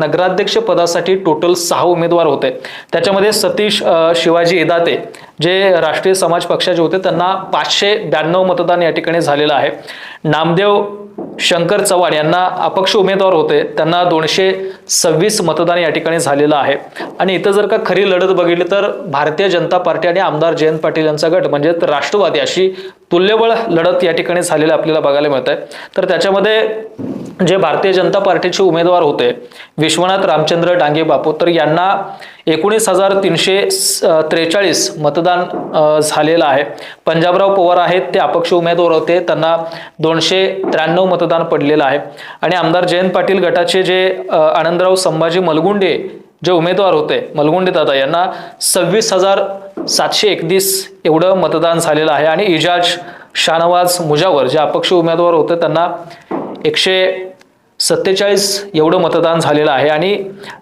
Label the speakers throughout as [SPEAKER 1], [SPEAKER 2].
[SPEAKER 1] नगराध्यक्ष पदासाठी टोटल 6 उमेदवार होते। त्याच्यामध्ये सतीश शिवाजी येदाते जे राष्ट्रीय समाज पक्षाचे होते त्यांना 592 मतदान या ठिकाणी झालेलं आहे। नामदेव शंकर चव्हाण यांना अपक्ष उमेदवार होते, त्यांना 226 मतदान या ठिकाणी झालेलं आहे। आणि इथं जर का खरी लढत बघितली तर भारतीय जनता पार्टी आणि आमदार जयंत पाटील यांचा गट म्हणजे राष्ट्रवादी अशी तुल्यबळ लढत या ठिकाणी झालेली आपल्याला बघायला मिळते। तर त्याच्यामध्ये जे भारतीय जनता पार्टीचे उमेदवार होते विश्वनाथ रामचंद्र डांगे बापू, तर यांना 19,343 मतदान झालेलं आहे। पंजाबराव पवार आहेत ते अपक्ष उमेदवार होते, त्यांना 293 मतदान पडलेलं आहे। आणि आमदार जयंत पाटील गटाचे जे आनंदराव संभाजी मलगुंडे जे उमेदवार होते मलगुंडे दादा यांना 26,731 एवढं मतदान झालेलं आहे। आणि इजाज शाहनवाज मुजावर जे अपक्ष उमेदवार होते त्यांना 147 एवढं मतदान झालेलं आहे। आणि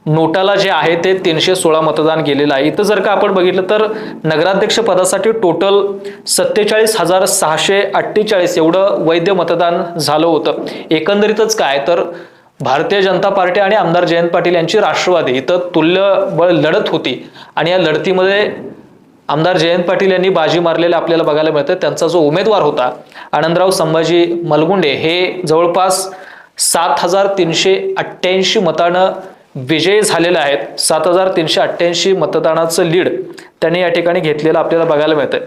[SPEAKER 1] नोटाला जे आहे ते 316 मतदान गेलेलं आहे। इथं जर का आपण बघितलं तर नगराध्यक्ष पदासाठी टोटल 47,648 एवढं वैध मतदान झालं होतं। एकंदरीतच काय तर भारतीय जनता पार्टी आणि आमदार जयंत पाटील यांची राष्ट्रवादी इथं तुल्यबळ लढत होती। आणि या लढतीमध्ये आमदार जयंत पाटील यांनी बाजी मारलेले आपल्याला बघायला मिळतं। त्यांचा जो उमेदवार होता आनंदराव संभाजी मलगुंडे हे जवळपास 7,388 मतानं विजयी झालेले आहेत। 7,388 मतदानाचं लीड त्यांनी या ठिकाणी घेतलेलं आपल्याला बघायला मिळतंय।